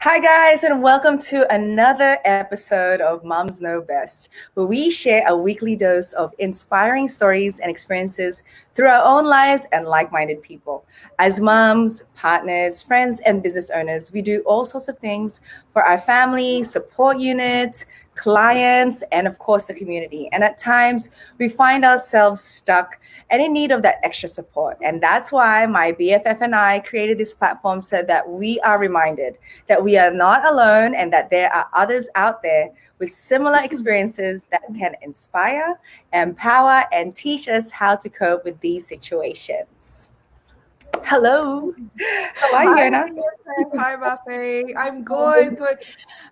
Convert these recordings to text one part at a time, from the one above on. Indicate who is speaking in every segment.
Speaker 1: Hi, guys, and welcome to another episode of Moms Know Best, where we share a weekly dose of inspiring stories and experiences through our own lives and like minded people. As moms, partners, friends, and business owners, we do all sorts of things for our family, support units, clients, and of course, the community. And at times, we find ourselves stuck and in need of that extra support. And that's why my BFF and I created this platform so that we are reminded that we are not alone and that there are others out there with similar experiences that can inspire, empower, and teach us how to cope with these situations. Hello. How are you,
Speaker 2: Hi,
Speaker 1: Yona?
Speaker 2: Hi, Buffy. I'm good.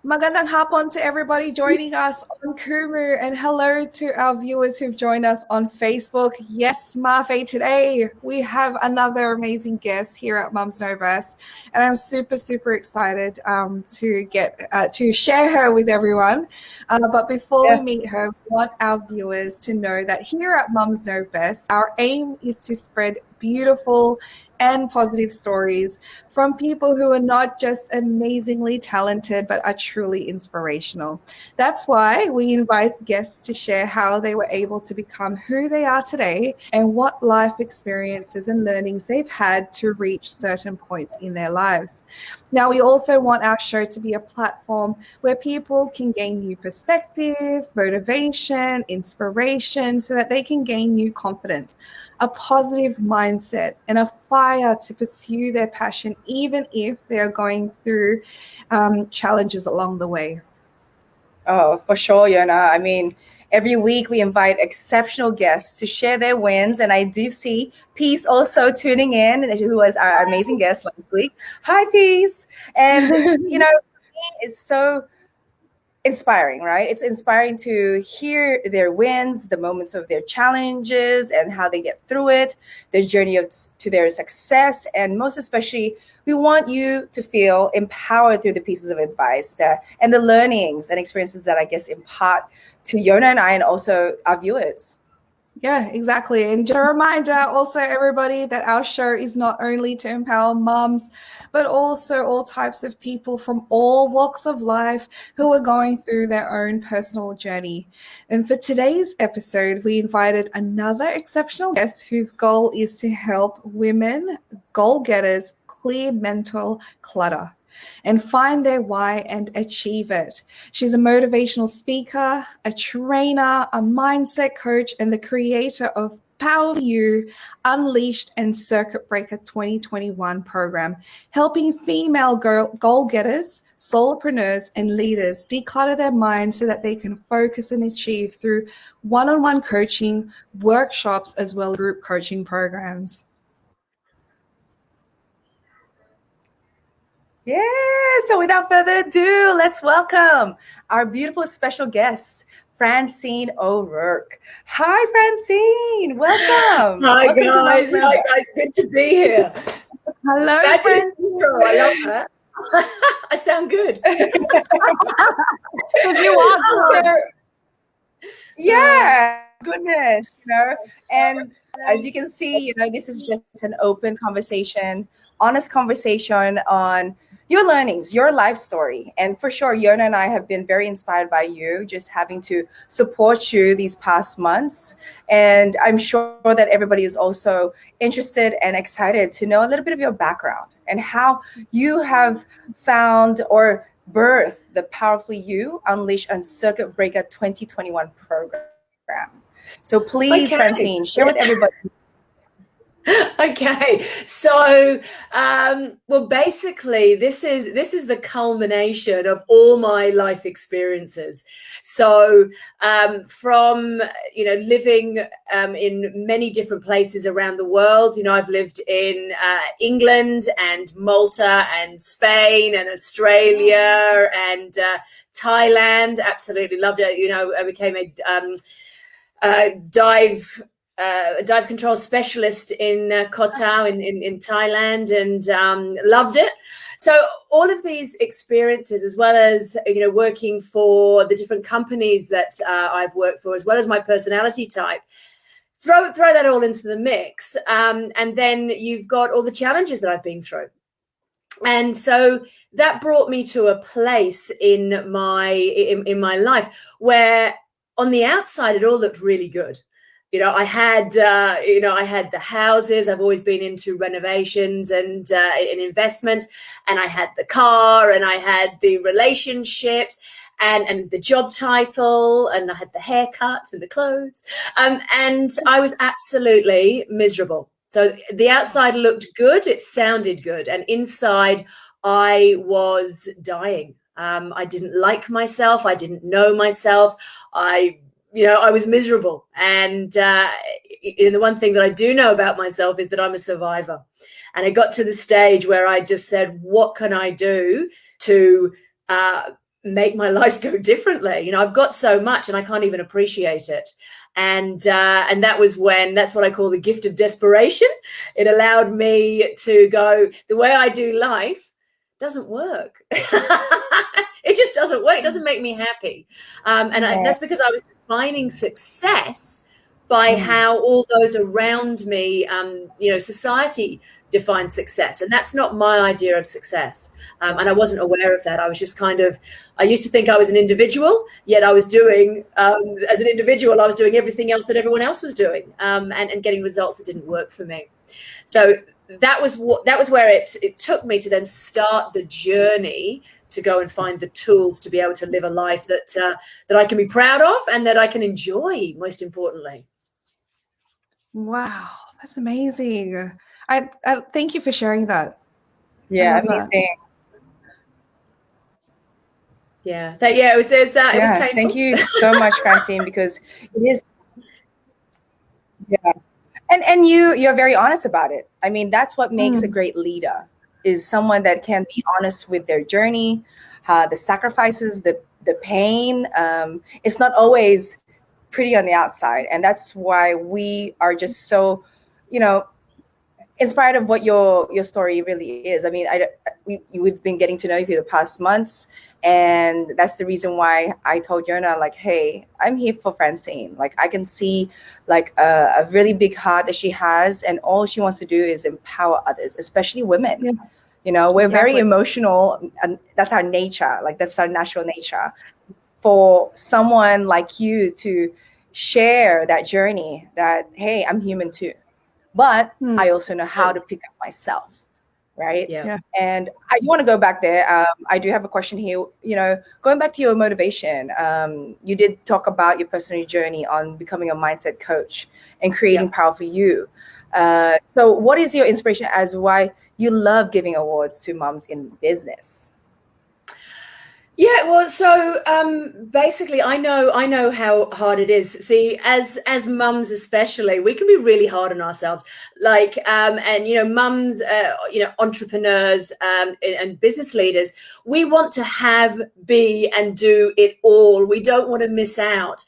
Speaker 2: Magandang hapon to everybody joining us on Kumu, and hello to our viewers who've joined us on Facebook. Yes, Mafe, today we have another amazing guest here at Mums Know Best, and I'm super excited to share her with everyone. But before we meet her, we want our viewers to know that here at Mums Know Best, our aim is to spread beautiful and positive stories from people who are not just amazingly talented, but are truly inspirational. That's why we invite guests to share how they were able to become who they are today and what life experiences and learnings they've had to reach certain points in their lives. Now, we also want our show to be a platform where people can gain new perspective, motivation, inspiration, so that they can gain new confidence, a positive mindset, and a fire to pursue their passion, even if they're going through challenges along the way.
Speaker 1: Oh, for sure, Yona. I mean, every week we invite exceptional guests to share their wins. And I do see Peace also tuning in, who was our amazing guest last week. Hi, Peace. And, it's so inspiring, right? It's inspiring to hear their wins, the moments of their challenges, and how they get through it, their journey to their success, and most especially, we want you to feel empowered through the pieces of advice and the learnings and experiences that I guess impart to Yona and I, and also our viewers.
Speaker 2: Yeah, exactly. And just a reminder also, everybody, that our show is not only to empower moms, but also all types of people from all walks of life who are going through their own personal journey. And for today's episode, we invited another exceptional guest whose goal is to help women, goal getters, clear mental clutter and find their why and achieve it. She's a motivational speaker, a trainer, a mindset coach, and the creator of Power You, Unleashed, and Circuit Breaker 2021 program, helping female goal getters, solopreneurs, and leaders declutter their minds so that they can focus and achieve through one-on-one coaching, workshops, as well as group coaching programs.
Speaker 1: Yeah, so without further ado, let's welcome our beautiful special guest, Francine Orourke. Hi, Francine. Welcome.
Speaker 3: Hi
Speaker 1: Welcome
Speaker 3: guys.
Speaker 1: to
Speaker 3: Hi guys. Good to be here.
Speaker 2: Hello,
Speaker 3: Fabulous
Speaker 2: Francine.
Speaker 3: intro. I love that. I sound good.
Speaker 2: Because you are good.
Speaker 1: Yeah, goodness, And as you can see, this is just an open conversation, honest conversation on your learnings, your life story. And for sure, Yona and I have been very inspired by you, just having to support you these past months. And I'm sure that everybody is also interested and excited to know a little bit of your background and how you have found or birth the Powerfully You, Unleash and Circuit Breaker 2021 program. So please,
Speaker 3: Okay.
Speaker 1: Francine, share with everybody.
Speaker 3: Okay, so well, basically, this is the culmination of all my life experiences. So from living in many different places around the world, I've lived in England and Malta and Spain and Australia and Thailand. Absolutely loved it. I became a dive control specialist in Koh Tao in Thailand, and loved it. So all of these experiences, as well as working for the different companies that I've worked for, as well as my personality type, throw that all into the mix, and then you've got all the challenges that I've been through. And so that brought me to a place in my life where on the outside it all looked really good. I had the houses. I've always been into renovations and investment, and I had the car, and I had the relationships, and the job title, and I had the haircut and the clothes, and I was absolutely miserable. So the outside looked good, it sounded good, and inside I was dying. I didn't like myself. I didn't know myself. I was miserable. And the one thing that I do know about myself is that I'm a survivor. And I got to the stage where I just said, what can I do to make my life go differently? I've got so much and I can't even appreciate it. And that's what I call the gift of desperation. It allowed me to go, the way I do life doesn't work. It just doesn't work. It doesn't make me happy. That's because I was defining success by how all those around me, society defines success. And that's not my idea of success. And I wasn't aware of that. I was just I used to think I was an individual, yet I was doing, as an individual, I was doing everything else that everyone else was doing, and getting results that didn't work for me. So that was where it took me to then start the journey to go and find the tools to be able to live a life that I can be proud of and that I can enjoy, most importantly.
Speaker 2: Wow, that's amazing. I thank you for sharing that.
Speaker 1: Yeah, amazing.
Speaker 3: Yeah, it was painful.
Speaker 1: Thank you so much, Francine, because it is. Yeah, and you're very honest about it. I mean, that's what makes a great leader, is someone that can be honest with their journey, the sacrifices, the pain. It's not always pretty on the outside, and that's why we are just so, inspired of what your story really is. I mean, we've been getting to know you for the past months, and that's the reason why I told Yerna, like, hey, I'm here for Francine. Like, I can see like a really big heart that she has, and all she wants to do is empower others, especially women. Yeah. We're very emotional, and that's our nature. Like, that's our natural nature. For someone like you to share that journey, that, hey, I'm human too, but I also know how to pick up myself, right?
Speaker 3: Yeah.
Speaker 1: And I do want to go back there. I do have a question here. Going back to your motivation, you did talk about your personal journey on becoming a mindset coach and creating power for you. So what is your inspiration as why you love giving awards to moms in business?
Speaker 3: Yeah, well, so basically, I know how hard it is. See, as mums especially, we can be really hard on ourselves. Like, and mums, entrepreneurs, and business leaders, we want to be, and do it all. We don't want to miss out.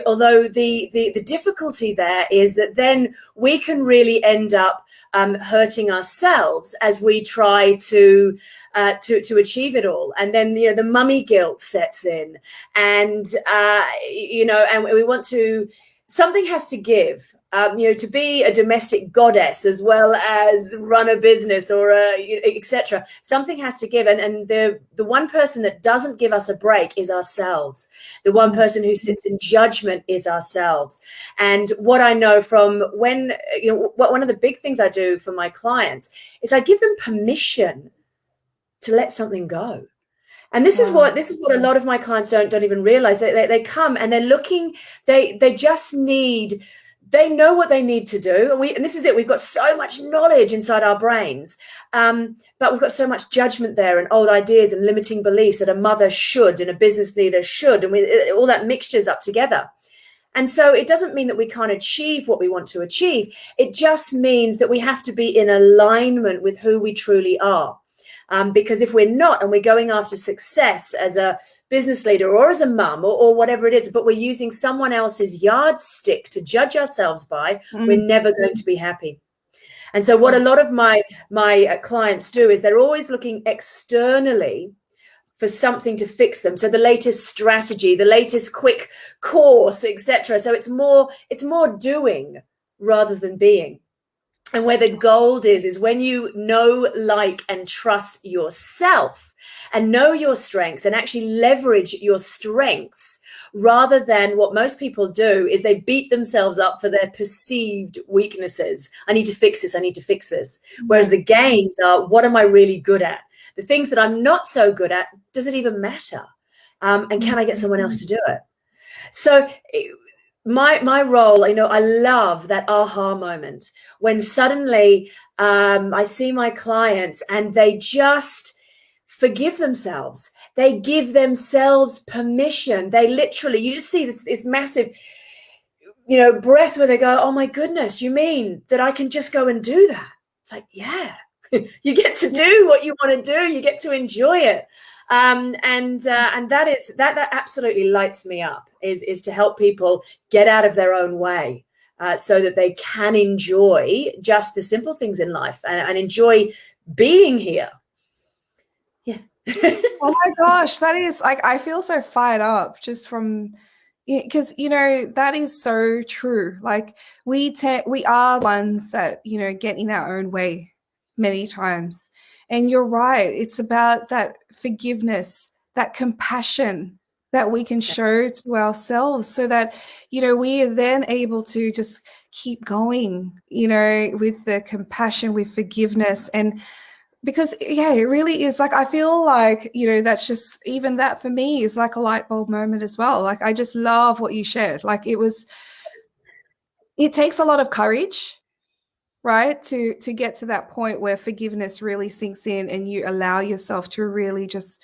Speaker 3: Although the difficulty there is that then we can really end up hurting ourselves as we try to achieve it all, and then the mummy guilt sets in, and and we want to. Something has to give. To be a domestic goddess as well as run a business or etc. Something has to give, and the one person that doesn't give us a break is ourselves. The one person who sits in judgment is ourselves. And what I know from one of the big things I do for my clients is I give them permission to let something go. And this is what a lot of my clients don't even realize. They come and they're looking, they just need, they know what they need to do. And this is it. We've got so much knowledge inside our brains, but we've got so much judgment there, and old ideas and limiting beliefs that a mother should and a business leader should, and all that mixtures up together. And so it doesn't mean that we can't achieve what we want to achieve. It just means that we have to be in alignment with who we truly are. Because if we're not, and we're going after success as a business leader or as a mum or whatever it is, but we're using someone else's yardstick to judge ourselves by, we're never going to be happy. And so what a lot of my clients do is they're always looking externally for something to fix them. So the latest strategy, the latest quick course, etc. So it's more doing rather than being. And where the gold is when you know, like, and trust yourself and know your strengths and actually leverage your strengths, rather than what most people do is they beat themselves up for their perceived weaknesses. I need to fix this. I need to fix this. Whereas the gains are, what am I really good at? The things that I'm not so good at, does it even matter? And can I get someone else to do it? So my role, I love that aha moment when suddenly I see my clients and they just forgive themselves. They give themselves permission. They literally, you just see this massive, breath where they go, oh my goodness, you mean that I can just go and do that? It's like, yeah, you get to do what you want to do. You get to enjoy it. And that absolutely lights me up is to help people get out of their own way so that they can enjoy just the simple things in life and enjoy being here. Yeah.
Speaker 2: Oh my gosh, that is like, I feel so fired up just from, because that is so true. Like we are ones that get in our own way many times, and you're right. It's about that forgiveness, that compassion that we can show to ourselves, so that we are then able to just keep going, with the compassion, with forgiveness. And because it really is like, I feel like that's just, even that for me is like a light bulb moment as well. Like I just love what you shared. Like it takes a lot of courage, right, to get to that point where forgiveness really sinks in and you allow yourself to really just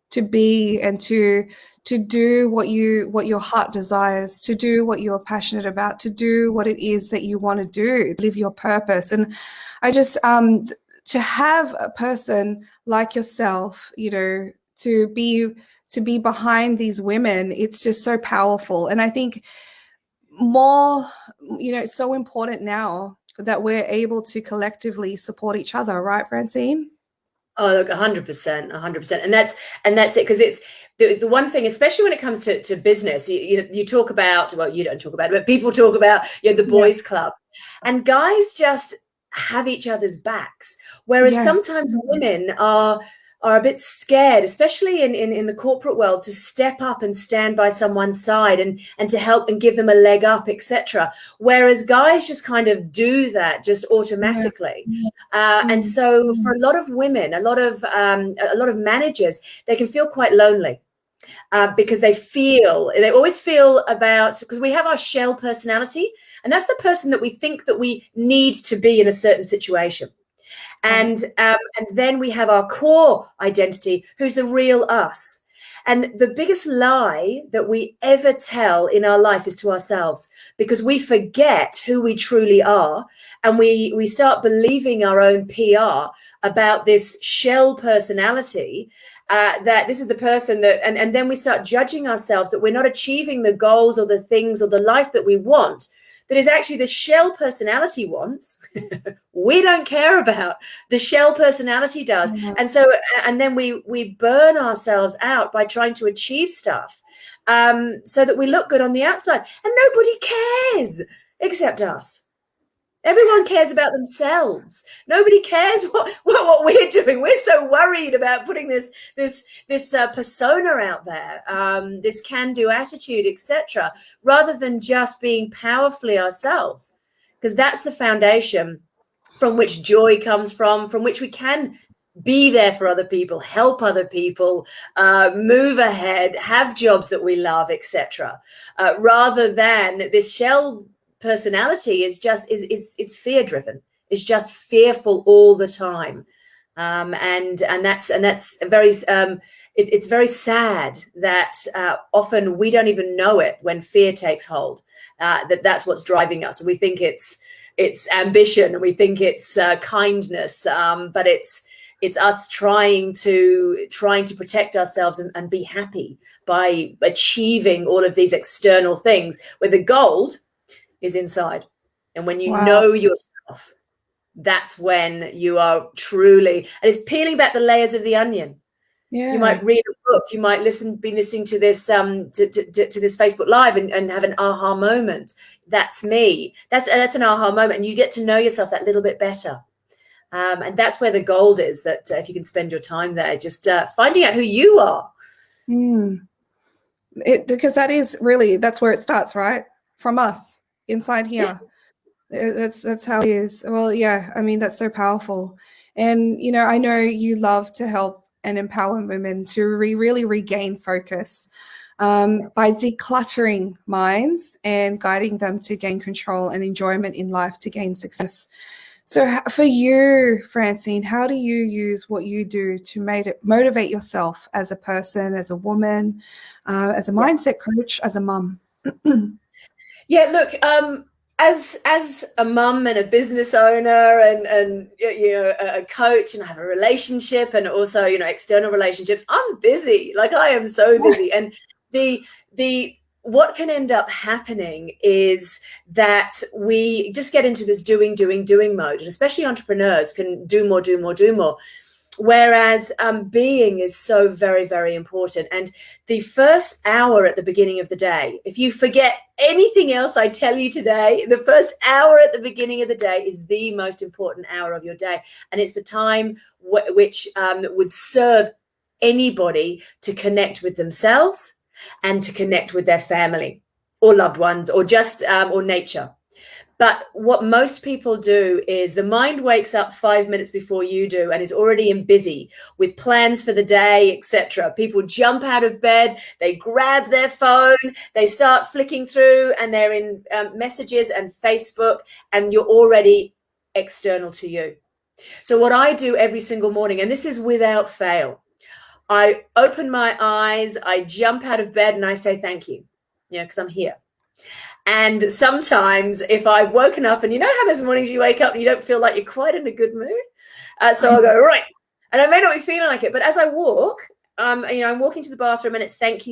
Speaker 2: to be and to do what your heart desires, to do what you're passionate about, to do what it is that you want to do, live your purpose. And I just to have a person like yourself, to be behind these women, it's just so powerful. And I think more, it's so important now that we're able to collectively support each other, right, Francine?
Speaker 3: Oh, look, 100%, 100%. And that's it. Because it's the one thing, especially when it comes to business, you talk about, well, you don't talk about it, but people talk about, the boys club, and guys just have each other's backs. Whereas sometimes women are a bit scared, especially in the corporate world, to step up and stand by someone's side and to help and give them a leg up, etc. Whereas guys just kind of do that just automatically. And so for a lot of women, a lot of managers, they can feel quite lonely. Because they always feel about, because we have our shell personality, and that's the person that we think that we need to be in a certain situation. And then we have our core identity, who's the real us. And the biggest lie that we ever tell in our life is to ourselves, because we forget who we truly are. And we start believing our own PR about this shell personality, that this is the person that, and then we start judging ourselves that we're not achieving the goals or the things or the life that we want, that is actually the shell personality wants. We don't care about, the shell personality does. And so, and then we burn ourselves out by trying to achieve stuff so that we look good on the outside, and nobody cares except us. Everyone cares about themselves. Nobody cares what we're doing. We're so worried about putting this persona out there, this can-do attitude, etc., rather than just being powerfully ourselves, because that's the foundation from which joy comes from which we can be there for other people, help other people, move ahead, have jobs that we love, etc., rather than this shell personality is fear driven. It's just fearful all the time, and that's very it's very sad that often we don't even know it when fear takes hold. That's what's driving us. We think it's ambition, and we think it's kindness, but it's us trying to protect ourselves and be happy by achieving all of these external things, where the gold is inside. And when you know yourself, that's when you are truly, and it's peeling back the layers of the onion.
Speaker 2: Yeah.
Speaker 3: You might read a book. You might be listening to this to this Facebook Live and have an aha moment. That's me. That's an aha moment, and you get to know yourself that little bit better. And that's where the gold is. That if you can spend your time there, just finding out who you are.
Speaker 2: Because that's where it starts, right? From us inside here. Yeah. That's how it is. Well, yeah, I mean, that's so powerful. And, you know, I know you love to help and empower women to really regain focus by decluttering minds and guiding them to gain control and enjoyment in life to gain success. So for you, Francine, how do you use what you do to motivate yourself as a person, as a woman, as a mindset coach, as a mum?
Speaker 3: Yeah, look, as a mum and a business owner and you know, a coach, and I have a relationship and also, you know, external relationships, I'm busy. Like, I am so busy. And the what can end up happening is that we just get into this doing mode, and especially entrepreneurs can do more. Whereas being is so very important. And the first hour at the beginning of the day, if you forget anything else I tell you today, the first hour at the beginning of the day is the most important hour of your day. And it's the time which would serve anybody to connect with themselves and to connect with their family or loved ones or just or nature. But what most people do is the mind wakes up 5 minutes before you do and is already busy with plans for the day, etc. People jump out of bed, they grab their phone, they start flicking through, and they're in messages and Facebook, and you're already external to you. So what I do every single morning, and this is without fail, I open my eyes, I jump out of bed, and I say thank you, because I'm here. And sometimes if I've woken up, and you know how there's mornings you wake up and you don't feel like you're quite in a good mood, so I'll go, right, and I may not be feeling like it, but as I walk, I'm walking to the bathroom and it's thank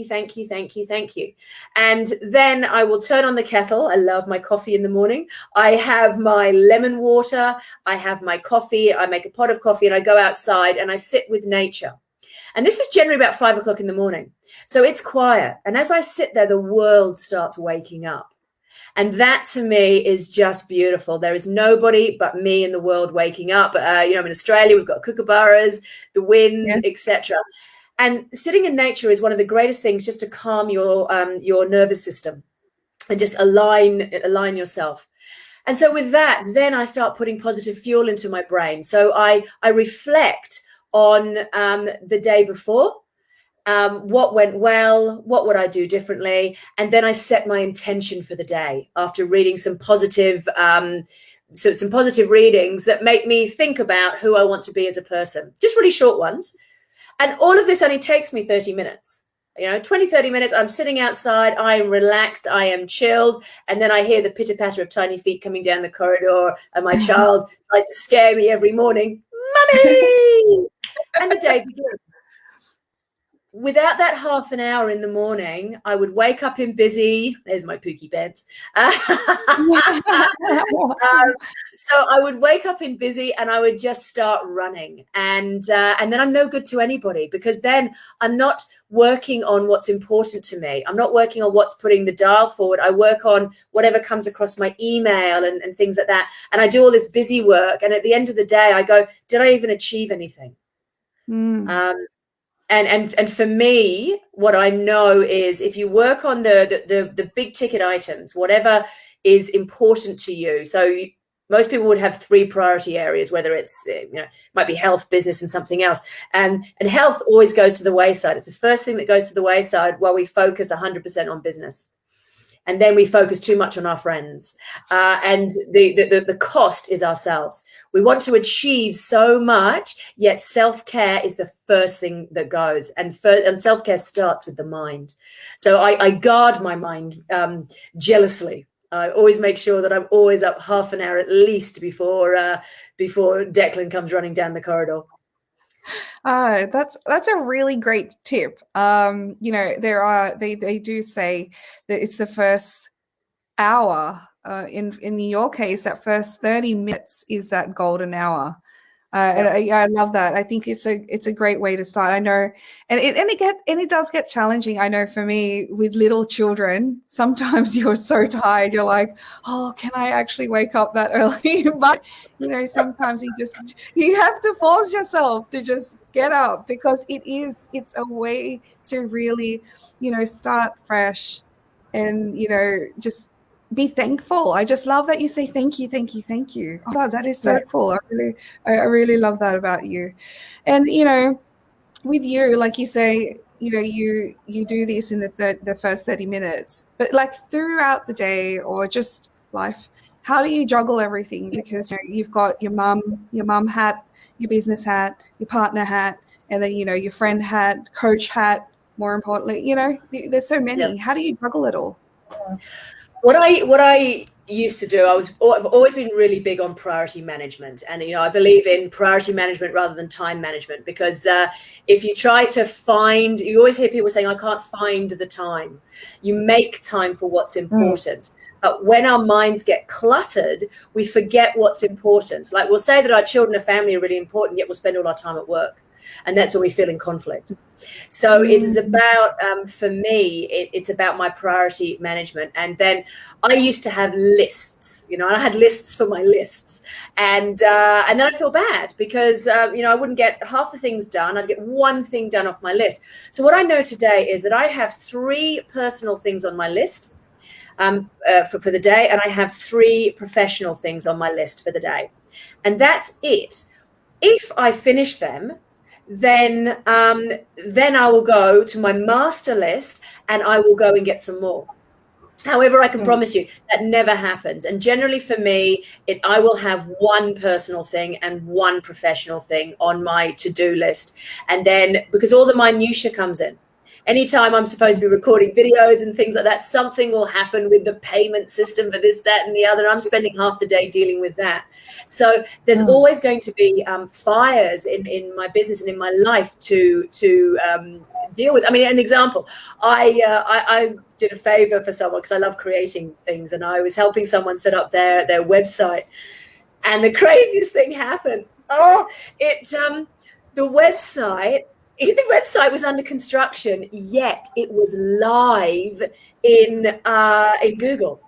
Speaker 3: you. And then I will turn on the kettle. I love my coffee in the morning. I have my lemon water, I have my coffee, I make a pot of coffee, and I go outside and I sit with nature. And this is generally about 5 o'clock in the morning. So it's quiet. And as I sit there, the world starts waking up. And that to me is just beautiful. There is nobody but me in the world waking up. I'm in Australia, we've got kookaburras, the wind, etc. And sitting in nature is one of the greatest things, just to calm your nervous system and just align yourself. And so with that, then I start putting positive fuel into my brain. So I reflect on the day before. What went well, what would I do differently? And then I set my intention for the day after reading some positive readings that make me think about who I want to be as a person, just really short ones. And all of this only takes me 30 minutes. 20-30 minutes, I'm sitting outside, I am relaxed, I am chilled, and then I hear the pitter-patter of tiny feet coming down the corridor, and my child tries to scare me every morning, Mummy! And the day begins. Without that half an hour in the morning, I would wake up in busy. There's my Pookie Beds. So I would wake up in busy and I would just start running. And then I'm no good to anybody, because then I'm not working on what's important to me. I'm not working on what's putting the dial forward. I work on whatever comes across my email and things like that. And I do all this busy work. And at the end of the day, I go, did I even achieve anything? And for me, what I know is if you work on the big ticket items, whatever is important to you. So most people would have 3 priority areas, whether it's, might be health, business, and something else. And health always goes to the wayside. It's the first thing that goes to the wayside while we focus 100% on business. And then we focus too much on our friends. And the cost is ourselves. We want to achieve so much, yet self-care is the first thing that goes. And self-care starts with the mind. So I guard my mind jealously. I always make sure that I'm always up half an hour at least before Declan comes running down the corridor.
Speaker 2: That's a really great tip. They do say that it's the first hour. In your case, that first 30 minutes is that golden hour. And I love that. I think it's a great way to start. I know, and it does get challenging. I know for me with little children, sometimes you're so tired. You're like, oh, can I actually wake up that early? But sometimes you have to force yourself to just get up, because it's a way to really, start fresh, and just be thankful. I just love that you say thank you, thank you, thank you. Oh God, that is so cool. I really love that about you. And with you, like you say, you do this in the first 30 minutes, but like throughout the day or just life, how do you juggle everything? Because you've got your mum hat, your business hat, your partner hat, and then your friend hat, coach hat, more importantly, there's so many. How do you juggle it all?
Speaker 3: What I used to do, I've always been really big on priority management, and I believe in priority management rather than time management, because if you try to find, you always hear people saying, I can't find the time. You make time for what's important. But when our minds get cluttered, we forget what's important. Like we'll say that our children and family are really important, yet we'll spend all our time at work. And that's when we feel in conflict. So it's about, for me, it's about my priority management. And then I used to have lists, I had lists for my lists. And then I feel bad because, I wouldn't get half the things done. I'd get one thing done off my list. So what I know today is that I have 3 personal things on my list for the day. And I have 3 professional things on my list for the day. And that's it. If I finish them, then I will go to my master list and I will go and get some more. However, I can promise you that never happens. And generally for me, I will have 1 personal thing and 1 professional thing on my to-do list. And then because all the minutia comes in. Anytime I'm supposed to be recording videos and things like that, something will happen with the payment system for this, that, and the other. I'm spending half the day dealing with that. So there's always going to be fires in my business and in my life to deal with. I mean, an example, I did a favor for someone because I love creating things, and I was helping someone set up their website. And the craziest thing happened. The website was under construction, yet it was live in Google,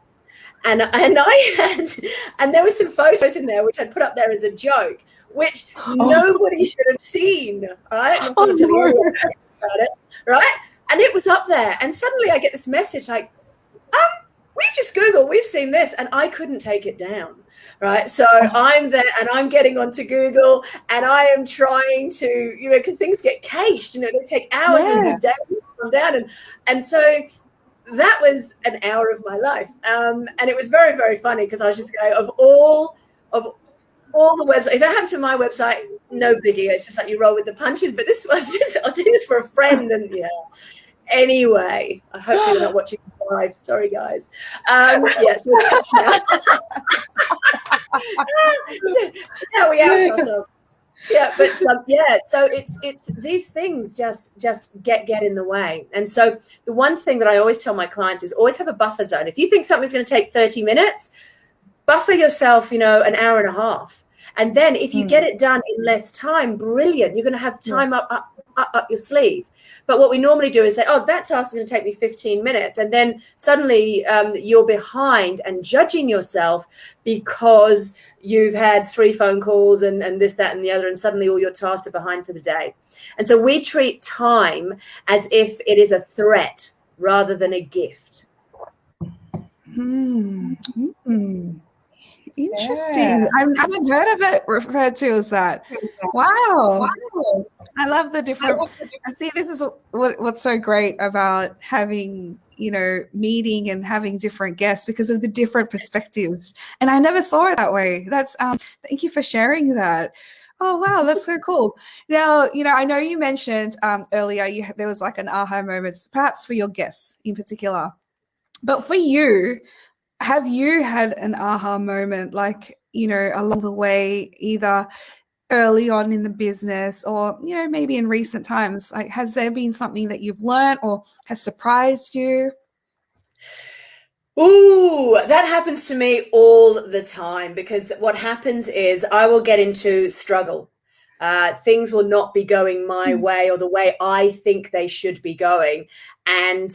Speaker 3: and there were some photos in there which I'd put up there as a joke, which nobody should have seen, right? And about it, right? And it was up there, and suddenly I get this message like, we've just Googled, we've seen this, and I couldn't take it down, right? So I'm there and I'm getting onto Google and I am trying to, because things get cached, they take hours and days to come down. And so that was an hour of my life. And it was very, very funny because I was just going, of all the websites, if it happened to my website, no biggie. It's just like you roll with the punches. But this was just, I'll do this for a friend. And anyway, I hope you're not watching live. Sorry, guys. So that's now. That's how we out ourselves. Yeah, but so it's these things just get in the way. And so the one thing that I always tell my clients is always have a buffer zone. If you think something's going to take 30 minutes, buffer yourself, an hour and a half. And then if you get it done in less time, brilliant. You're going to have time up your sleeve. But what we normally do is say, that task is going to take me 15 minutes. And then suddenly you're behind and judging yourself because you've had 3 phone calls and this, that, and the other. And suddenly all your tasks are behind for the day. And so we treat time as if it is a threat rather than a gift.
Speaker 2: Interesting. I haven't heard of it referred to as that. Wow. I love the different. I see. This is what's so great about having meeting and having different guests, because of the different perspectives. And I never saw it that way. That's thank you for sharing that. Oh wow, that's so cool. Now I know you mentioned earlier there was like an aha moment, perhaps for your guests in particular, but for you. Have you had an aha moment, like, along the way, either early on in the business or, maybe in recent times? Like, has there been something that you've learned or has surprised you?
Speaker 3: Ooh, that happens to me all the time, because what happens is I will get into struggle. Things will not be going my way or the way I think they should be going. And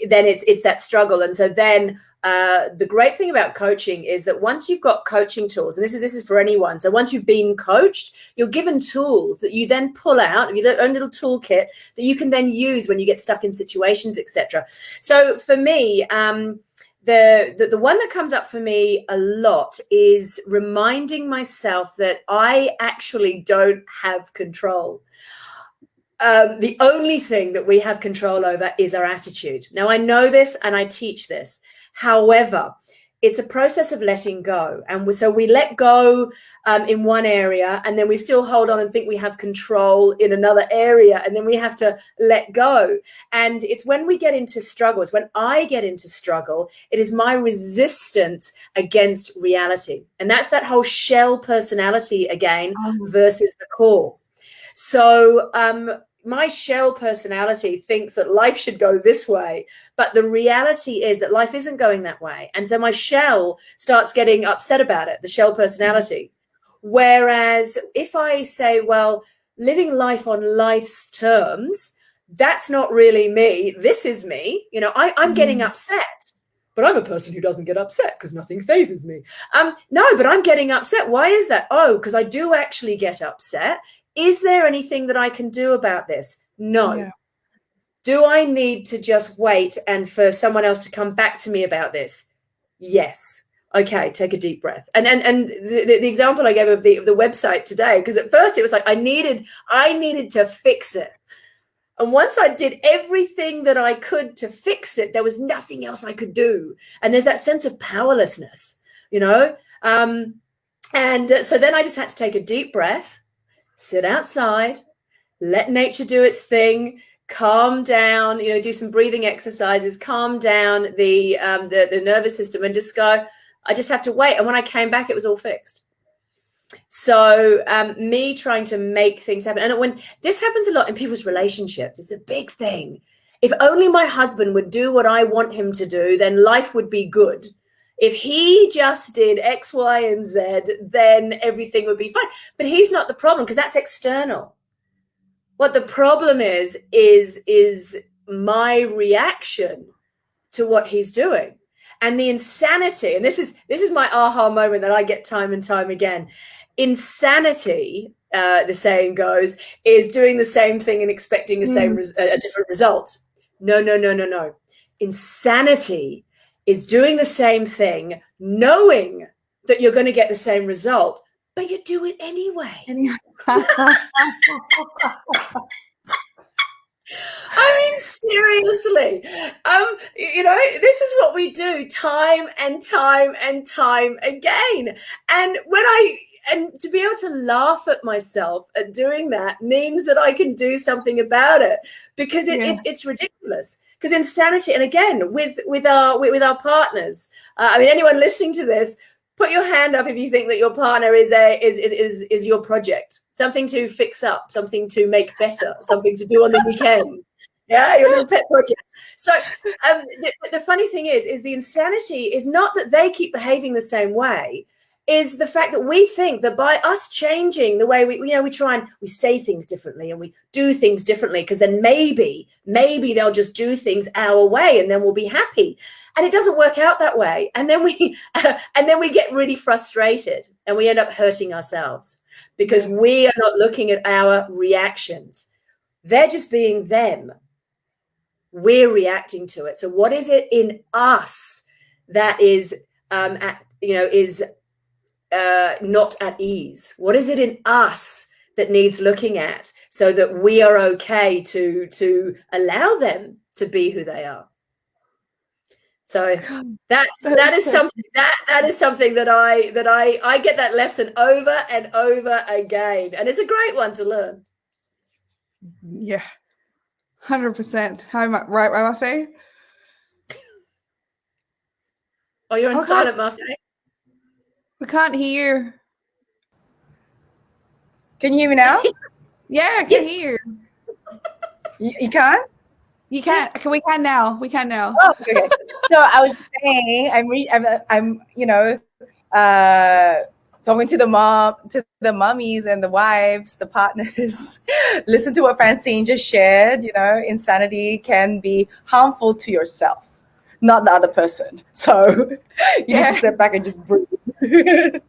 Speaker 3: then it's that struggle. And so then the great thing about coaching is that once you've got coaching tools, and this is for anyone. So once you've been coached, you're given tools that you then pull out, your own little toolkit that you can then use when you get stuck in situations, etc. So for me, the one that comes up for me a lot is reminding myself that I actually don't have control. The only thing that we have control over is our attitude. Now, I know this and I teach this. However, it's a process of letting go. And so we let go in one area, and then we still hold on and think we have control in another area, and then we have to let go. And it's when we get into struggles, when I get into struggle, it is my resistance against reality. And that's that whole shell personality again versus the core. So my shell personality thinks that life should go this way, but the reality is that life isn't going that way. And so my shell starts getting upset about it, the shell personality. Whereas if I say, well, living life on life's terms, that's not really me. This is me. You know, I'm getting upset. But I'm a person who doesn't get upset because nothing phases me. No, but I'm getting upset. Why is that? Oh, because I do actually get upset. Is there anything that I can do about this? No. Yeah. Do I need to just wait and for someone else to come back to me about this? Yes. Okay, take a deep breath. And the example I gave of the website today, because at first it was like I needed to fix it. And once I did everything that I could to fix it, there was nothing else I could do. And there's that sense of powerlessness, you know? So then I just had to take a deep breath, sit outside, let nature do its thing, calm down, you know, do some breathing exercises, calm down the nervous system, and just go, I just have to wait. And when I came back, it was all fixed. So me trying to make things happen. And when this happens a lot in people's relationships, it's a big thing. If only my husband would do what I want him to do, then life would be good. If he just did X, Y, and Z, then everything would be fine. But he's not the problem, because that's external. What the problem is my reaction to what he's doing. And the insanity, and this is my aha moment that I get time and time again. Insanity, the saying goes, is doing the same thing and expecting a different result. No. Insanity is doing the same thing, knowing that you're going to get the same result, but you do it anyway. I mean, seriously, you know, this is what we do time and time and time again. And to be able to laugh at myself at doing that means that I can do something about it, because it's ridiculous. Because insanity, and again, with our partners, I mean, anyone listening to this, put your hand up if you think that your partner is your project, something to fix up, something to make better, something to do on the weekend. Yeah, your little pet project. So the funny thing is the insanity is not that they keep behaving the same way, is the fact that we think that by us changing the way we try and we say things differently and we do things differently, because then maybe they'll just do things our way and then we'll be happy. And it doesn't work out that way. And then we get really frustrated and we end up hurting ourselves because we are not looking at our reactions. They're just being them. We're reacting to it. So what is it in us that is not at ease? What is it in us that needs looking at so that we are okay to allow them to be who they are? So that is something that I get that lesson over and over again, and it's a great one to learn.
Speaker 2: Yeah, 100%. How am I right, Mafe?
Speaker 3: Oh, you're on silent, Mafe.
Speaker 2: We can't hear.
Speaker 1: Can you hear me now?
Speaker 2: Yeah, I can hear.
Speaker 1: You can't?
Speaker 2: You can't. We can now. We can now.
Speaker 1: Oh, okay. So I was just saying, I'm uh, talking to the mummies and the wives, the partners. Listen to what Francine just shared. Insanity can be harmful to yourself, not the other person. So you need to step back and just breathe. And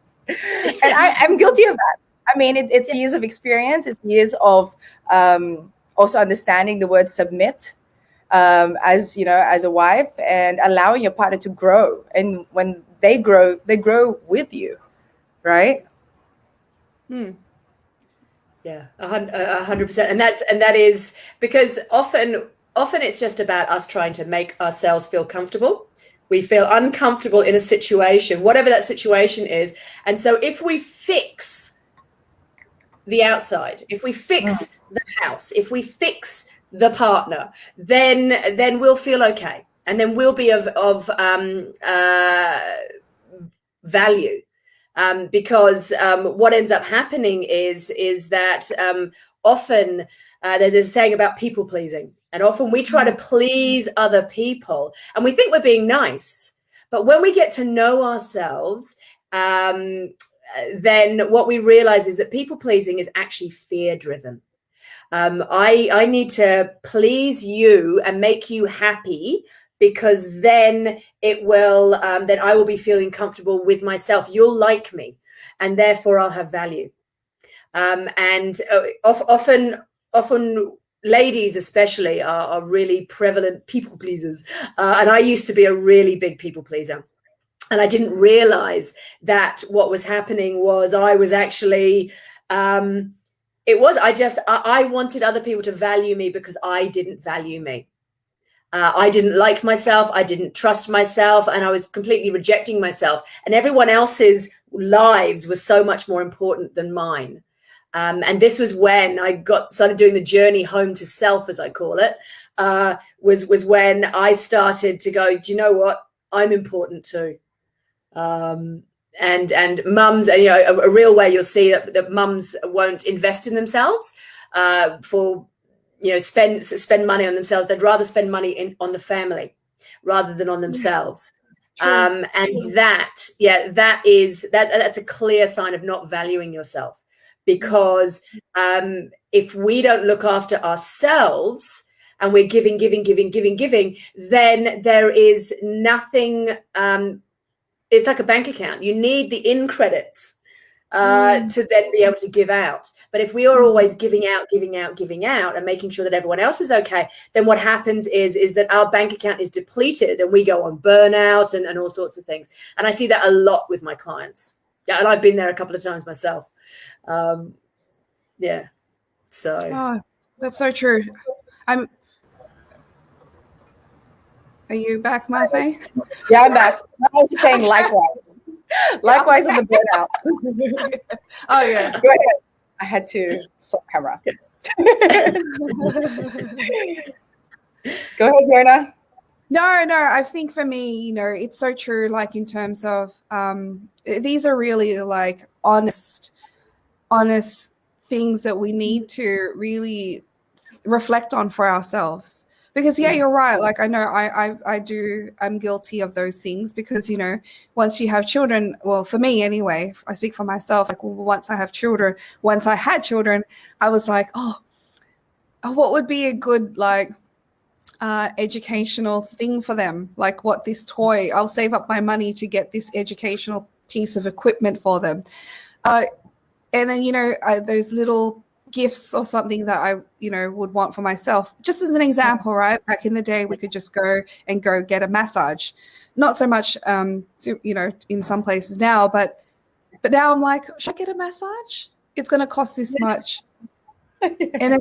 Speaker 1: I'm guilty of that. I mean, it's years of experience. It's years of also understanding the word submit, as a wife, and allowing your partner to grow. And when they grow with you, right?
Speaker 3: Yeah, 100%. And that is because often it's just about us trying to make ourselves feel comfortable. We feel uncomfortable in a situation, whatever that situation is. And so if we fix the outside, if we fix the house, if we fix the partner, then we'll feel okay. And then we'll be of value. Because what ends up happening is that often there's a saying about people pleasing, and often we try to please other people, and we think we're being nice. But when we get to know ourselves, then what we realize is that people pleasing is actually fear driven. I need to please you and make you happy, because then it will, then I will be feeling comfortable with myself. You'll like me, and therefore I'll have value. And often ladies especially are really prevalent people pleasers. And I used to be a really big people pleaser. And I didn't realize that what was happening was I was actually, I wanted other people to value me because I didn't value me. I didn't like myself. I didn't trust myself, and I was completely rejecting myself. And everyone else's lives were so much more important than mine. And this was when I started doing the journey home to self, as I call it. Was when I started to go, do you know what? I'm important too. And mums, a real way you'll see that mums won't invest in themselves for. Spend money on themselves. They'd rather spend money on the family rather than on themselves. And that's a clear sign of not valuing yourself, because if we don't look after ourselves and we're giving, then there is nothing. It's like a bank account. You need the in credits to then be able to give out. But if we are always giving out and making sure that everyone else is okay, then what happens is that our bank account is depleted and we go on burnout and all sorts of things. And I see that a lot with my clients. Yeah, and I've been there a couple of times myself. Yeah. So
Speaker 2: that's so true. Are you back, Mafe?
Speaker 1: Yeah, I'm back. I was just saying likewise. Likewise on the burnout.
Speaker 2: Oh yeah.
Speaker 1: Go ahead. I had to swap camera. Go ahead, Verna.
Speaker 2: No, I think for me, it's so true, like in terms of these are really like honest things that we need to really reflect on for ourselves. Because you're right. Like I know I'm guilty of those things, because once you have children, well, for me anyway, I speak for myself. Like once I had children, I was like, oh, what would be a good like educational thing for them? Like what this toy? I'll save up my money to get this educational piece of equipment for them, and then those little gifts or something that I would want for myself. Just as an example, right? Back in the day, we could just go get a massage. Not so much in some places now, but now I'm like, should I get a massage? It's going to cost this much. And then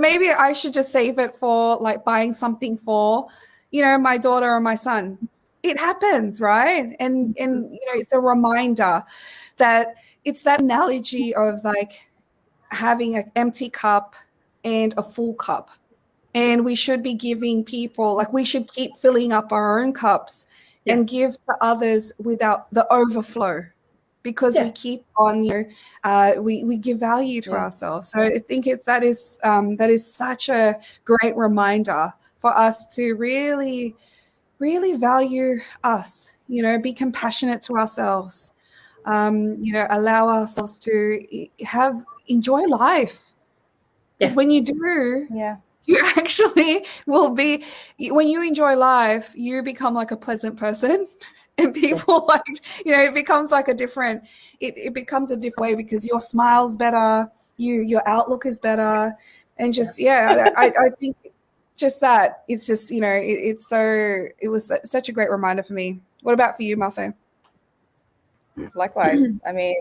Speaker 2: maybe I should just save it for like buying something for my daughter or my son. It happens, right? And it's a reminder that it's that analogy of like having an empty cup and a full cup, and we should be giving people, like we should keep filling up our own cups and give to others without the overflow, because we keep on we give value to ourselves. So I think that is such a great reminder for us to really really value us, be compassionate to ourselves, allow ourselves to enjoy life. Because when you do, you actually will be, when you enjoy life, you become like a pleasant person. And people it becomes like it becomes a different way, because your smile's better, your outlook is better. And just, I think just that, it's just, it was such a great reminder for me. What about for you, Mafe?
Speaker 1: Likewise. I mean,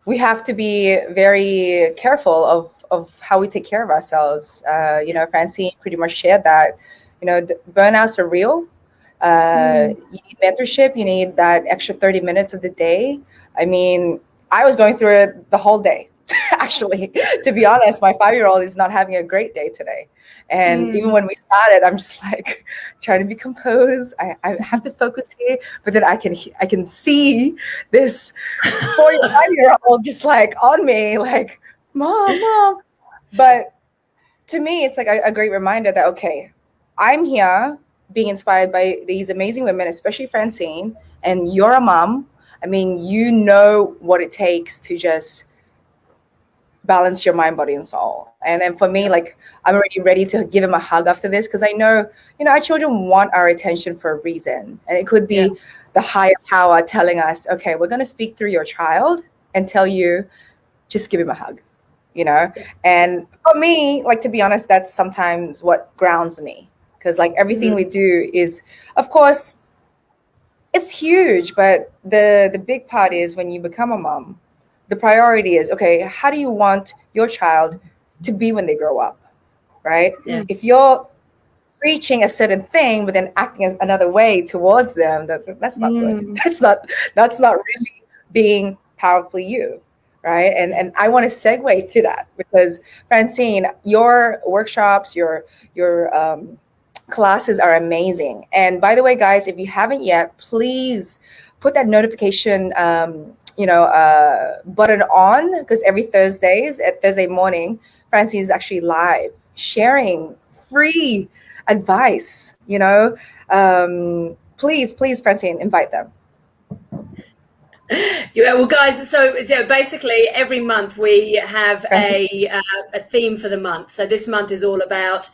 Speaker 1: we have to be very careful of how we take care of ourselves. Francine pretty much shared that, burnouts are real. You need mentorship. You need that extra 30 minutes of the day. I mean, I was going through it the whole day, actually. To be honest, my 5-year-old is not having a great day today. And even when we started, I'm just like trying to be composed. I have to focus here, but then I can see this 45-year-old just like on me, like, mom. But to me, it's like a great reminder that, okay, I'm here being inspired by these amazing women, especially Francine, and you're a mom. I mean, you know what it takes to just balance your mind, body, and soul. And then for me, like, I'm already ready to give him a hug after this, because I know, our children want our attention for a reason. And it could be the higher power telling us, okay, we're going to speak through your child and tell you, just give him a hug, And for me, like, to be honest, that's sometimes what grounds me. Because like everything we do is, of course, it's huge. But the big part is when you become a mom, the priority is, okay, how do you want your child to be when they grow up, right?
Speaker 3: Yeah.
Speaker 1: If you're preaching a certain thing, but then acting another way towards them, that's not good. That's not really being powerfully you, right? And I want to segue to that, because Francine, your workshops, your classes are amazing. And by the way, guys, if you haven't yet, please put that notification button on, because every Thursday morning, Francine is actually live sharing free advice. Please, Francine, invite them.
Speaker 3: Yeah, well, guys, so basically every month we have a theme for the month. So this month is all about,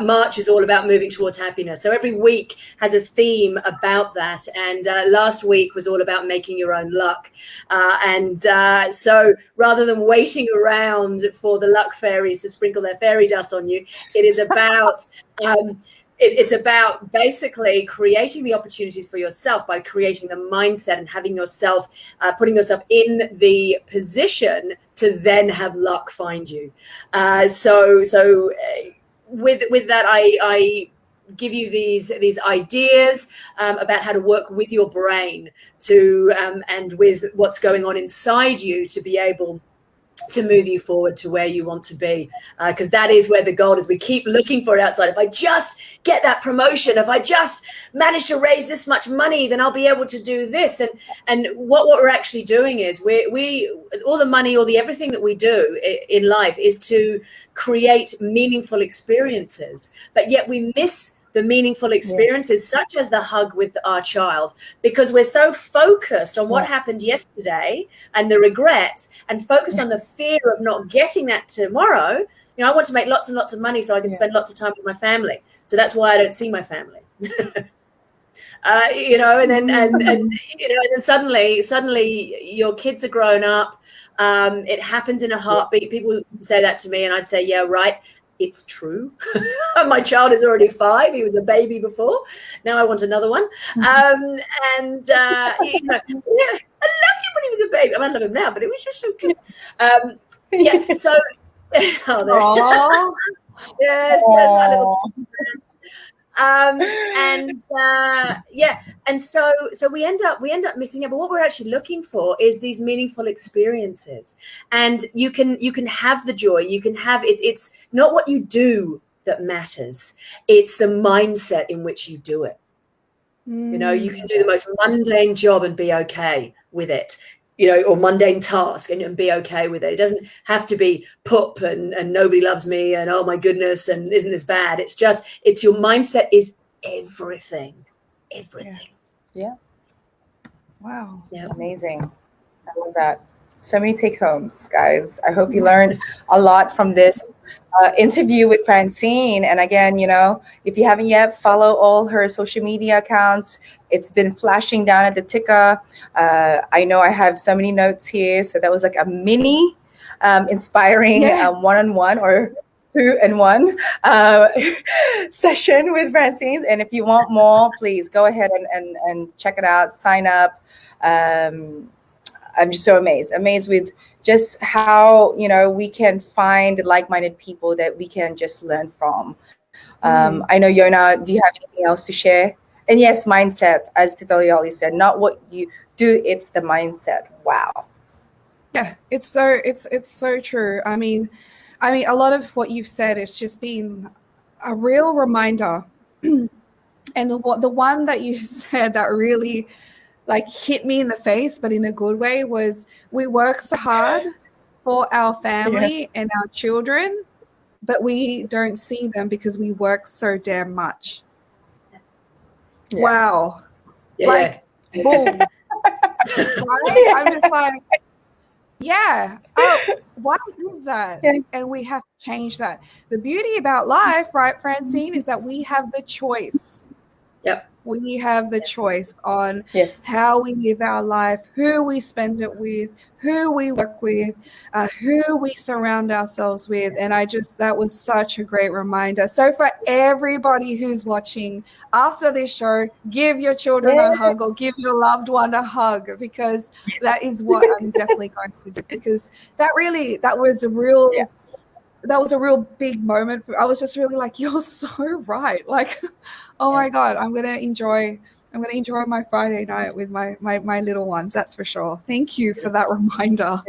Speaker 3: March is all about moving towards happiness. So every week has a theme about that. And last week was all about making your own luck. So rather than waiting around for the luck fairies to sprinkle their fairy dust on you, it is about... It's about basically creating the opportunities for yourself by creating the mindset and having yourself, putting yourself in the position to then have luck find you. So with that, I give you these ideas about how to work with your brain and with what's going on inside you to be able to move you forward to where you want to be, because that is where the goal is. We keep looking for it outside. If I just get that promotion, if I just manage to raise this much money, then I'll be able to do this. And what we're actually doing is we all the money, all the everything that we do in life is to create meaningful experiences, but yet we miss the meaningful experiences, such as the hug with our child, because we're so focused on what happened yesterday and the regrets, and focused on the fear of not getting that tomorrow. I want to make lots and lots of money so I can spend lots of time with my family. So that's why I don't see my family. And then suddenly your kids are grown up. It happens in a heartbeat. People say that to me, and I'd say, yeah, right. It's true. My child is already 5. He was a baby before. Now I want another one. I loved him when he was a baby. I love him now, but it was just so cute. So yes, my little. So we end up missing out. But what we're actually looking for is these meaningful experiences, and you can have the joy. You can have it. It's not what you do that matters. It's the mindset in which you do it. You can do the most mundane job and be okay with it. Or mundane task and be okay with it. It doesn't have to be poop and nobody loves me and oh my goodness and isn't this bad. It's your mindset is everything.
Speaker 1: Yeah.
Speaker 2: Wow.
Speaker 3: Yeah.
Speaker 1: Amazing. I love that. So many take homes, guys. I hope you learned a lot from this interview with Francine. And again, if you haven't yet, follow all her social media accounts. It's been flashing down at the ticker. I know I have so many notes here. So that was like a mini inspiring one-on-one or 2-in-1 session with Francine. And if you want more, please go ahead and check it out, sign up. I'm just so amazed with just how, we can find like-minded people that we can just learn from. I know, Yona, do you have anything else to share? And yes, mindset, as Titolioli said, not what you do, it's the mindset. Wow.
Speaker 2: Yeah, it's so true. I mean, a lot of what you've said has just been a real reminder. And the one that you said that really like hit me in the face, but in a good way, was we work so hard for our family and our children, but we don't see them because we work so damn much.
Speaker 1: Yeah.
Speaker 2: Wow.
Speaker 3: Yeah.
Speaker 2: Like, boom. Right? I'm just like, yeah. Oh, why is that?
Speaker 1: Yeah.
Speaker 2: And we have to change that. The beauty about life, right, Francine, is that we have the choice.
Speaker 3: Yep.
Speaker 2: We have the choice on
Speaker 1: Yes.
Speaker 2: how we live our life, who we spend it with, who we work with, who we surround ourselves with. And that was such a great reminder. So for everybody who's watching, after this show, give your children a hug or give your loved one a hug, because that is what I'm definitely going to do, because that was a real big moment. I was just really like, you're so right. Like, oh my God, I'm gonna enjoy my Friday night with my little ones. That's for sure. Thank you for that reminder.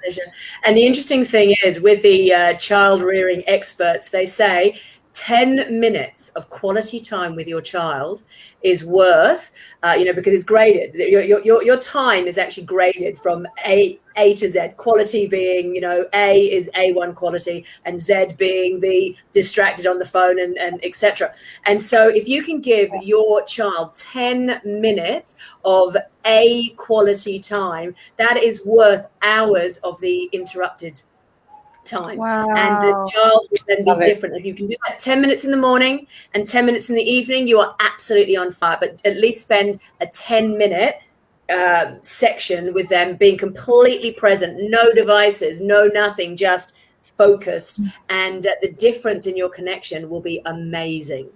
Speaker 3: Pleasure. And the interesting thing is, with the child rearing experts, they say 10 minutes of quality time with your child is worth, because it's graded. Your time is actually graded from A to Z. Quality being, A is A1 quality, and Z being the distracted on the phone and etc. And so if you can give your child 10 minutes of A quality time, that is worth hours of the interrupted time.
Speaker 2: Wow.
Speaker 3: And the child will then be different. If you can do that 10 minutes in the morning and 10 minutes in the evening, you are absolutely on fire. But at least spend a 10-minute section with them, being completely present, no devices, no nothing, just focused, and the difference in your connection will be amazing.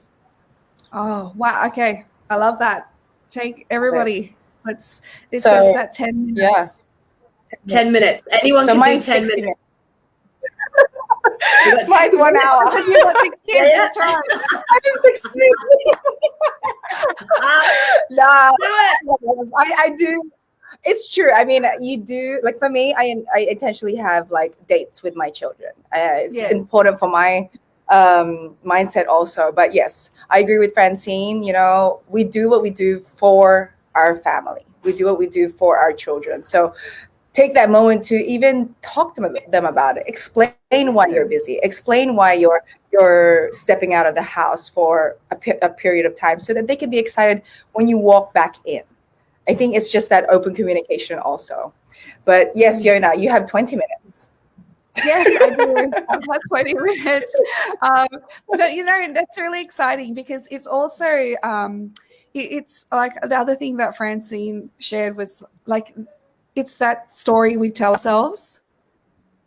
Speaker 2: Oh wow. Okay, I love that. Take everybody. This is that 10 minutes.
Speaker 3: 10 minutes. Anyone can do 10 minutes.
Speaker 1: Mine's 1 hour.
Speaker 2: Because you got 6 kids. That's right.
Speaker 1: I have 6 kids. Nah, I do. It's true. I mean, you do, like, for me, I intentionally have like dates with my children. It's important for my mindset also. But yes, I agree with Francine. We do what we do for our family. We do what we do for our children. So take that moment to even talk to them about it. Explain why you're busy. Explain why you're stepping out of the house for a period of time, so that they can be excited when you walk back in. I think it's just that open communication also. But yes, Yona, you have 20 minutes.
Speaker 2: Yes, I do. I've had 20 minutes. But that's really exciting, because it's also it's like the other thing that Francine shared was like, it's that story we tell ourselves.